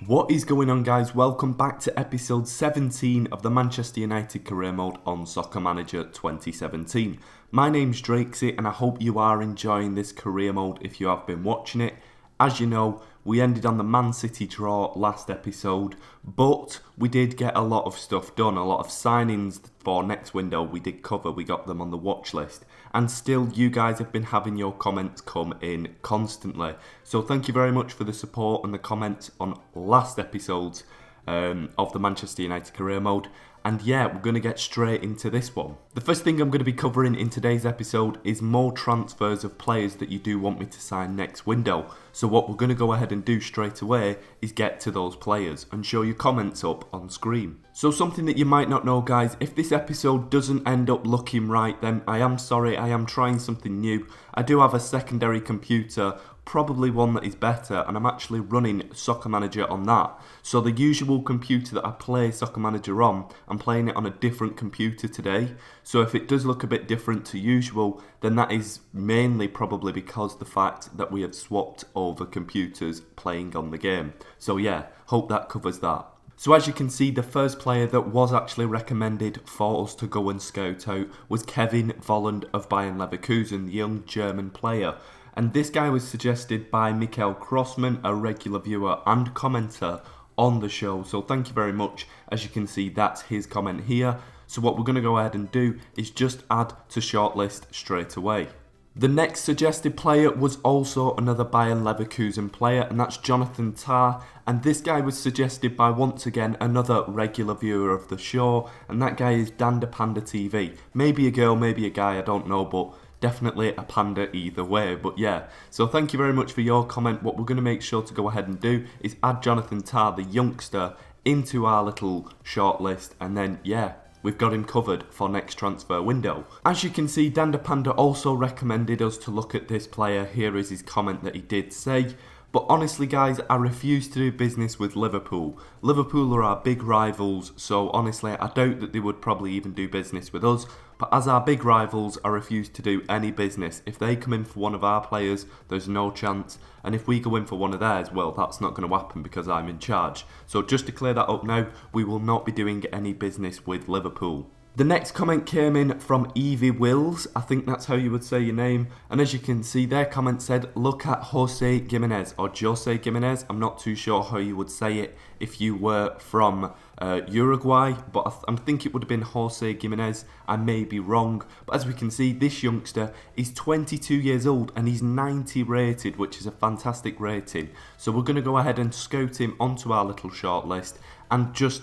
What is going on, guys? Welcome back to episode 17 of the Manchester United career mode on Soccer Manager 2017. My name's Drakesy and I hope you are enjoying this career mode if you have been watching it. As you know, we ended on the Man City draw last episode, but we did get a lot of stuff done, a lot of signings for next window we did cover, we got them on the watch list. And still, you guys have been having your comments come in constantly. So thank you very much for the support and the comments on last episodes of the Manchester United career mode. And yeah, we're going to get straight into this one. The first thing I'm going to be covering in today's episode is more transfers of players that you do want me to sign next window. So what we're going to go ahead and do straight away is get to those players and show your comments up on screen. So something that you might not know, guys, if this episode doesn't end up looking right, then I am sorry, I am trying something new. I do have a secondary computer, probably one that is better, and I'm actually running Soccer Manager on that. So the usual computer that I play Soccer Manager on, I'm playing it on a different computer today. So if it does look a bit different to usual, then that is mainly probably because the fact that we have swapped over computers playing on the game. So yeah, hope that covers that. So as you can see, the first player that was actually recommended for us to go and scout out was Kevin Volland of Bayern Leverkusen, the young German player. And this guy was suggested by Michael Crossman, a regular viewer and commenter on the show. So thank you very much. As you can see, that's his comment here. So what we're going to go ahead and do is just add to shortlist straight away. The next suggested player was also another Bayern Leverkusen player, and that's Jonathan Tah. And this guy was suggested by, once again, another regular viewer of the show, and that guy is Dan the Panda TV. Maybe a girl, maybe a guy, I don't know, but definitely a panda either way. But yeah, so thank you very much for your comment. What we're going to make sure to go ahead and do is add Jonathan Tah, the youngster, into our little shortlist, and then yeah, we've got him covered for next transfer window. As you can see, Dan the Panda also recommended us to look at this player. Here is his comment that he did say. But honestly, guys, I refuse to do business with Liverpool. Liverpool are our big rivals, so honestly, I doubt that they would probably even do business with us. But as our big rivals, I refuse to do any business. If they come in for one of our players, there's no chance. And if we go in for one of theirs, well, that's not going to happen because I'm in charge. So just to clear that up now, we will not be doing any business with Liverpool. The next comment came in from Evie Wills, I think that's how you would say your name, and as you can see, their comment said, look at Jose Gimenez, or Jose Gimenez, I'm not too sure how you would say it if you were from Uruguay, but I think it would have been Jose Gimenez. I may be wrong, but as we can see, this youngster is 22 years old and he's 90 rated, which is a fantastic rating. So we're going to go ahead and scout him onto our little shortlist and just...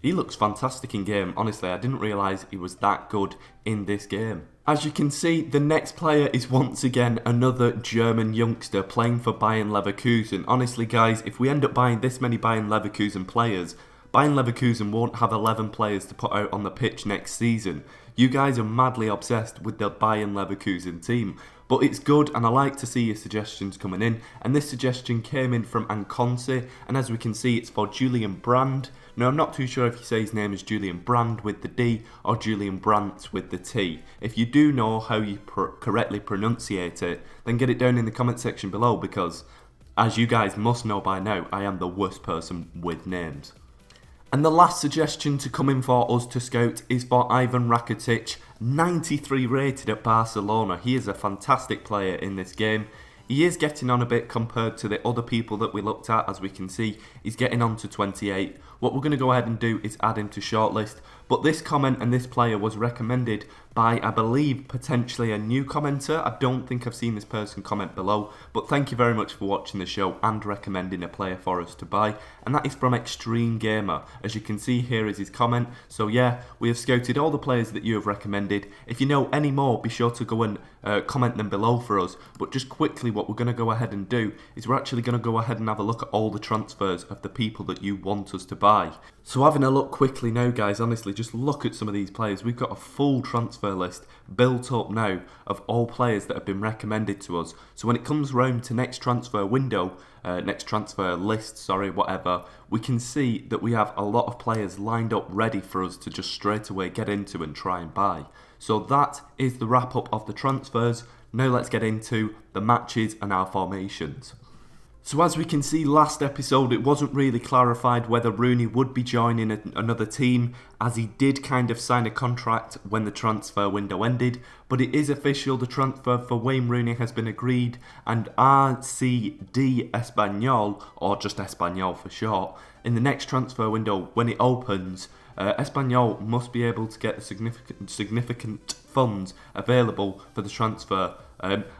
he looks fantastic in game. Honestly, I didn't realise he was that good in this game. As you can see, the next player is once again another German youngster playing for Bayern Leverkusen. Honestly, guys, if we end up buying this many Bayern Leverkusen players, Bayern Leverkusen won't have 11 players to put out on the pitch next season. You guys are madly obsessed with the Bayern Leverkusen team. But it's good, and I like to see your suggestions coming in. And this suggestion came in from Anconce, and as we can see, it's for Julian Brand. Now, I'm not too sure if you say his name is Julian Brand with the D or Julian Brandt with the T. If you do know how you correctly pronunciate it, then get it down in the comment section below, because, as you guys must know by now, I am the worst person with names. And the last suggestion to come in for us to scout is for Ivan Rakitic, 93 rated at Barcelona. He is a fantastic player in this game. He is getting on a bit compared to the other people that we looked at. As we can see, he's getting on to 28. What we're going to go ahead and do is add him to shortlist. But this comment and this player was recommended by, I believe, potentially a new commenter. I don't think I've seen this person comment below. But thank you very much for watching the show and recommending a player for us to buy. And that is from Extreme Gamer. As you can see, here is his comment. So yeah, we have scouted all the players that you have recommended. If you know any more, be sure to go and comment them below for us. But just quickly, what we're going to go ahead and do is we're actually going to go ahead and have a look at all the transfers of the people that you want us to buy. So having a look quickly now, guys, honestly, just look at some of these players. We've got a full transfer list built up now of all players that have been recommended to us. So when it comes round to next transfer window, next transfer list, sorry, whatever, we can see that we have a lot of players lined up ready for us to just straight away get into and try and buy. So that is the wrap up of the transfers. Now let's get into the matches and our formations. So as we can see, last episode it wasn't really clarified whether Rooney would be joining another team, as he did kind of sign a contract when the transfer window ended, but it is official, the transfer for Wayne Rooney has been agreed, and RCD Espanyol, or just Espanyol for short, in the next transfer window when it opens, Espanyol must be able to get the significant funds available for the transfer.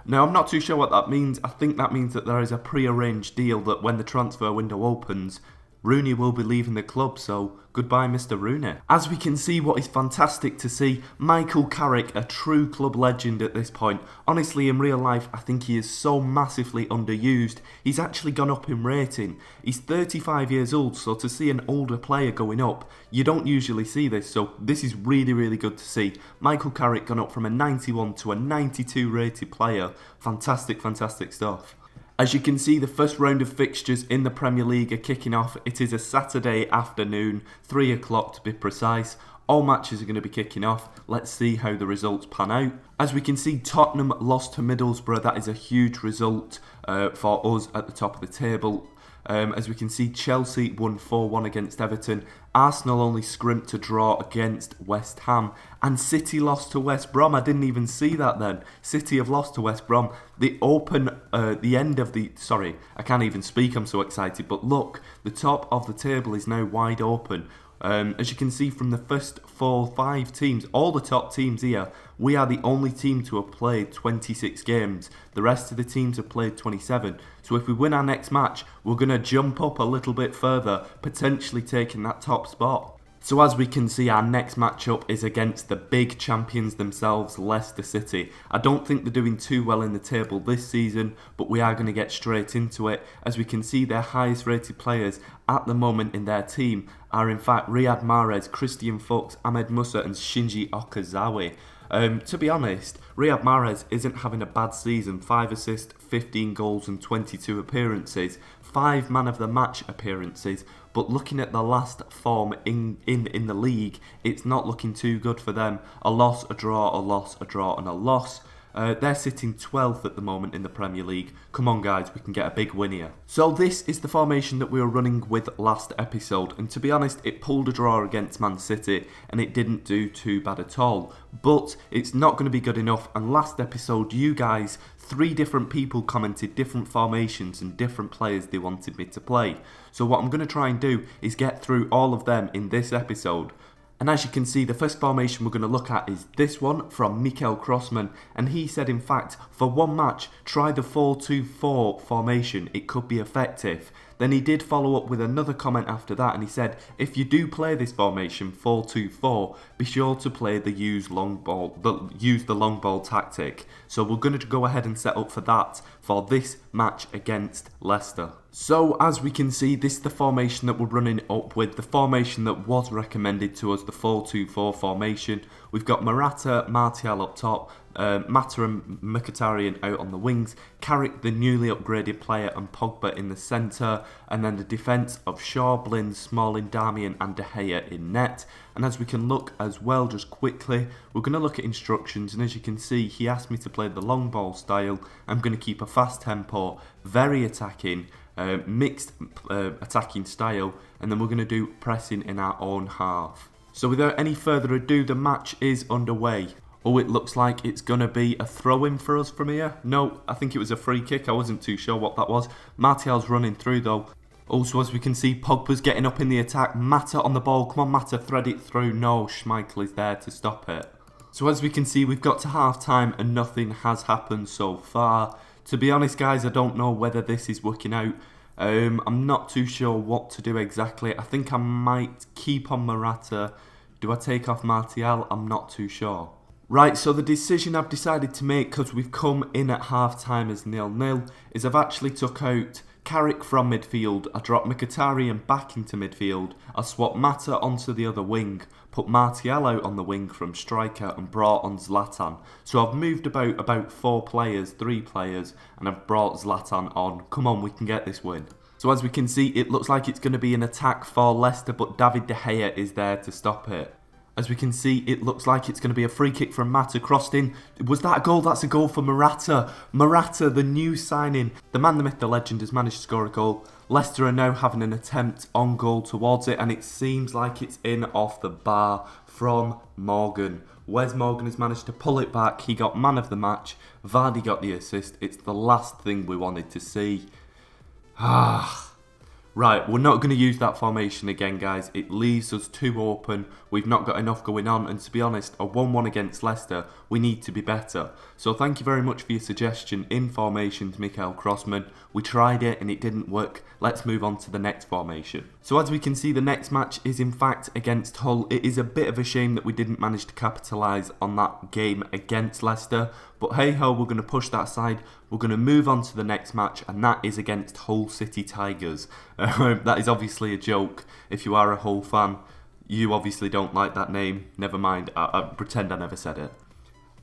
Now, I'm not too sure what that means. I think that means that there is a pre-arranged deal that when the transfer window opens, Rooney will be leaving the club, so goodbye Mr. Rooney. As we can see, what is fantastic to see, Michael Carrick, a true club legend at this point. Honestly, in real life, I think he is so massively underused. He's actually gone up in rating. He's 35 years old, so to see an older player going up, you don't usually see this, so this is really, really good to see. Michael Carrick gone up from a 91 to a 92 rated player. Fantastic, fantastic stuff. As you can see, the first round of fixtures in the Premier League are kicking off. It is a Saturday afternoon, 3 o'clock to be precise. All matches are going to be kicking off. Let's see how the results pan out. As we can see, Tottenham lost to Middlesbrough. That is a huge result for us at the top of the table. As we can see, Chelsea won 4-1 against Everton. Arsenal only scrimped to draw against West Ham. And City lost to West Brom. I didn't even see that then. City have lost to West Brom. The end of the... Sorry, I can't even speak, I'm so excited. But look, the top of the table is now wide open. As you can see from the first 5 teams, all the top teams here, we are the only team to have played 26 games. The rest of the teams have played 27. So if we win our next match, we're going to jump up a little bit further, potentially taking that top spot. So as we can see, our next matchup is against the big champions themselves, Leicester City. I don't think they're doing too well in the table this season, but we are going to get straight into it. As we can see, their highest rated players at the moment in their team are in fact Riyad Mahrez, Christian Fuchs, Ahmed Musa and Shinji Okazawa. To be honest, Riyad Mahrez isn't having a bad season. 5 assists, 15 goals and 22 appearances. 5 man of the match appearances. But looking at the last form in the league, it's not looking too good for them. A loss, a draw, a loss, a draw and a loss. They're sitting 12th at the moment in the Premier League. Come on guys, we can get a big win here. So this is the formation that we were running with last episode, and to be honest, it pulled a draw against Man City and it didn't do too bad at all. But it's not going to be good enough, and last episode you guys, 3 different people commented different formations and different players they wanted me to play. So what I'm going to try and do is get through all of them in this episode. And as you can see, the first formation we're going to look at is this one from Mikel Crossman. And he said, in fact, for one match, try the 4-2-4 formation. It could be effective. Then he did follow up with another comment after that, and he said, if you do play this formation 4-2-4, be sure to play the use the long ball tactic. So we're going to go ahead and set up for that for this match against Leicester. So as we can see, this is the formation that we're running up with, the formation that was recommended to us, the 4-2-4 formation. We've got Morata, Martial up top, Mata and Mkhitaryan out on the wings, Carrick the newly upgraded player and Pogba in the centre, and then the defence of Shaw, Blind, Smalling, Darmian and De Gea in net. And as we can look as well just quickly, we're going to look at instructions, and as you can see, he asked me to play the long ball style. I'm going to keep a fast tempo, very attacking, mixed attacking style, and then we're going to do pressing in our own half. So without any further ado, the match is underway. Oh, it looks like it's going to be a throw-in for us from here. No, I think it was a free kick. I wasn't too sure what that was. Martial's running through though. Also, as we can see, Pogba's getting up in the attack. Mata on the ball. Come on, Mata, thread it through. No, Schmeichel is there to stop it. So as we can see, we've got to half-time and nothing has happened so far. To be honest, guys, I don't know whether this is working out. I'm not too sure what to do exactly. I think I might keep on Morata. Do I take off Martial? I'm not too sure. Right, so the decision I've decided to make, because we've come in at half-time as 0-0, is I've actually took out Carrick from midfield. I dropped Mkhitaryan back into midfield. I swapped Mata onto the other wing, put Martial out on the wing from striker and brought on Zlatan. So I've moved about 3 players, and I've brought Zlatan on. Come on, we can get this win. So as we can see, it looks like it's going to be an attack for Leicester, but David De Gea is there to stop it. As we can see, it looks like it's going to be a free kick from Mata crossed in. Was that a goal? That's a goal for Morata. Morata, the new signing. The man, the myth, the legend has managed to score a goal. Leicester are now having an attempt on goal towards it, and it seems like it's in off the bar from Morgan. Wes Morgan has managed to pull it back. He got man of the match. Vardy got the assist. It's the last thing we wanted to see. Right, we're not going to use that formation again, guys. It leaves us too open. We've not got enough going on. And to be honest, a 1-1 against Leicester, we need to be better. So thank you very much for your suggestion in formations, Mikael Crossman. We tried it and it didn't work. Let's move on to the next formation. So as we can see, the next match is in fact against Hull. It is a bit of a shame that we didn't manage to capitalise on that game against Leicester. But hey ho, we're going to push that aside. We're going to move on to the next match, and that is against Hull City Tigers. That is obviously a joke. If you are a Hull fan, you obviously don't like that name. Never mind, I pretend I never said it.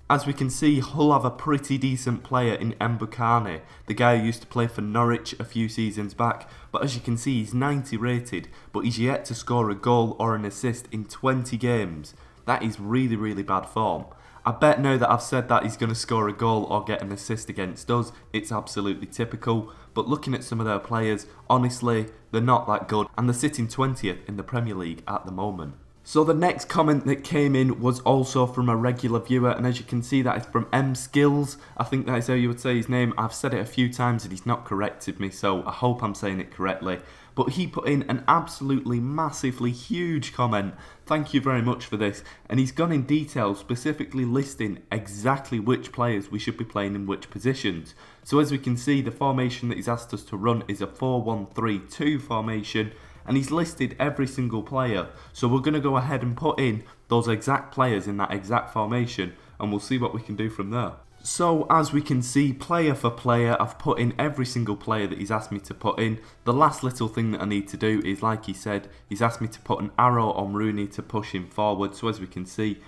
As we can see, Hull have a pretty decent player in Mbukane, the guy who used to play for Norwich a few seasons back. But as you can see, he's 90 rated, but he's yet to score a goal or an assist in 20 games. That is really, really bad form. I bet now that I've said that he's going to score a goal or get an assist against us, it's absolutely typical. But looking at some of their players, honestly, they're not that good, and they're sitting 20th in the Premier League at the moment. So the next comment that came in was also from a regular viewer, and as you can see, that is from M Skills. I think that is how you would say his name. I've said it a few times and he's not corrected me, so I hope I'm saying it correctly. But he put in an absolutely massively huge comment. Thank you very much for this. And he's gone in detail, specifically listing exactly which players we should be playing in which positions. So as we can see, the formation that he's asked us to run is a 4-1-3-2 formation. And he's listed every single player. So we're going to go ahead and put in those exact players in that exact formation, and we'll see what we can do from there. So as we can see, player for player, I've put in every single player that he's asked me to put in. The last little thing that I need to do is, like he said, he's asked me to put an arrow on Rooney to push him forward. So as we can see,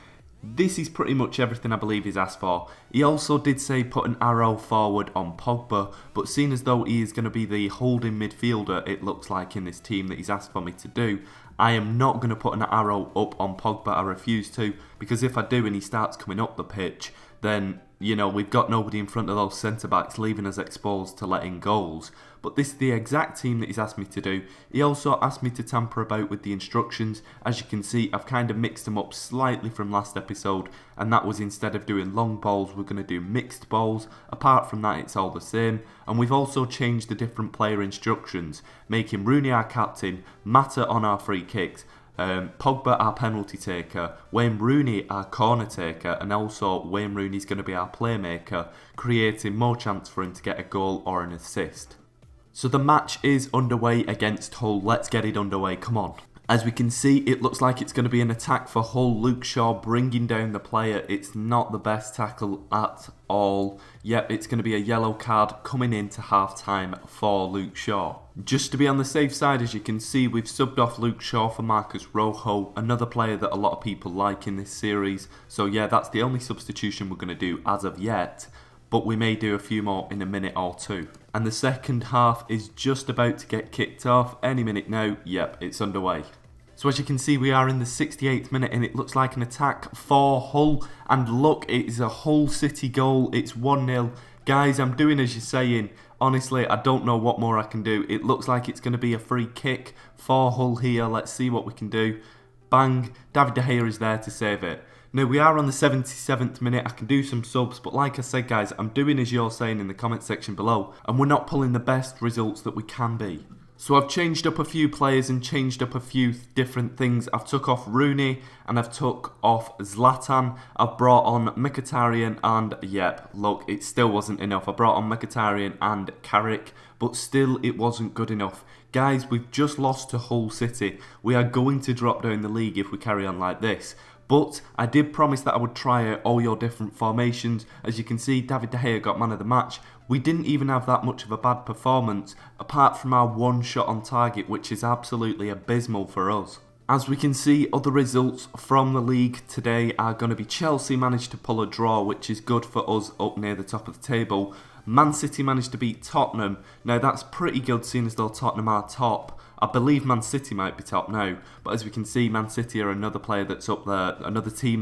this is pretty much everything I believe he's asked for. He also did say put an arrow forward on Pogba, but seeing as though he is going to be the holding midfielder, it looks like, in this team that he's asked for me to do, I am not going to put an arrow up on Pogba. I refuse to, because if I do and he starts coming up the pitch, then, you know, we've got nobody in front of those centre-backs, leaving us exposed to letting goals. But this is the exact team that he's asked me to do. He also asked me to tamper about with the instructions. As you can see, I've kind of mixed them up slightly from last episode, and that was, instead of doing long balls, we're going to do mixed balls. Apart from that, it's all the same. And we've also changed the different player instructions, making Rooney our captain, Mata on our free kicks, Pogba our penalty taker, Wayne Rooney our corner taker, and also Wayne Rooney's going to be our playmaker, creating more chance for him to get a goal or an assist. So the match is underway against Hull. Let's get it underway, come on. As we can see, it looks like it's going to be an attack for Hull. Luke Shaw bringing down the player. It's not the best tackle at all. Yep, it's going to be a yellow card coming into half-time for Luke Shaw. Just to be on the safe side, as you can see, we've subbed off Luke Shaw for Marcus Rojo, another player that a lot of people like in this series. So yeah, that's the only substitution we're going to do as of yet, but we may do a few more in a minute or two. And the second half is just about to get kicked off. Any minute now. Yep, it's underway. So as you can see, we are in the 68th minute and it looks like an attack for Hull. And look, it is a Hull City goal. It's 1-0. Guys, I'm doing as you're saying. Honestly, I don't know what more I can do. It looks like it's going to be a free kick for Hull here. Let's see what we can do. Bang. David De Gea is there to save it. Now, we are on the 77th minute. I can do some subs, but like I said, guys, I'm doing as you're saying in the comment section below, and we're not pulling the best results that we can be. So I've changed up a few players and changed up a few different things. I've took off Rooney and I've took off Zlatan. I've brought on Mkhitaryan and, yep, look, it still wasn't enough. I brought on Mkhitaryan and Carrick, but still it wasn't good enough. Guys, we've just lost to Hull City. We are going to drop down the league if we carry on like this. But I did promise that I would try out all your different formations. As you can see, David De Gea got man of the match. We didn't even have that much of a bad performance, apart from our one shot on target, which is absolutely abysmal for us. As we can see, other results from the league today are going to be Chelsea managed to pull a draw, which is good for us up near the top of the table. Man City managed to beat Tottenham. Now that's pretty good, seeing as though Tottenham are top. I believe Man City might be top now, but as we can see, Man City are another team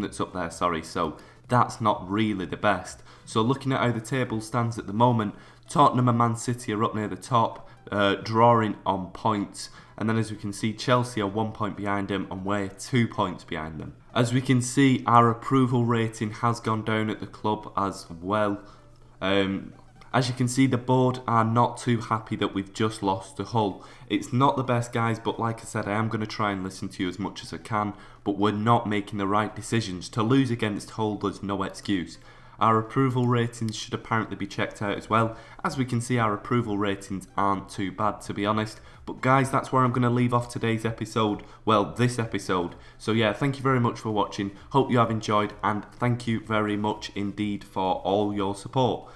that's up there, so that's not really the best. So looking at how the table stands at the moment, Tottenham and Man City are up near the top, drawing on points, and then as we can see, Chelsea are 1 point behind them and we're 2 points behind them. As we can see, our approval rating has gone down at the club as well. As you can see, the board are not too happy that we've just lost to Hull. It's not the best, guys, but like I said, I am going to try and listen to you as much as I can, but we're not making the right decisions. To lose against Hull, there's no excuse. Our approval ratings should apparently be checked out as well. As we can see, our approval ratings aren't too bad, to be honest. But guys, that's where I'm going to leave off today's episode. Well, this episode. So yeah, thank you very much for watching. Hope you have enjoyed, and thank you very much indeed for all your support.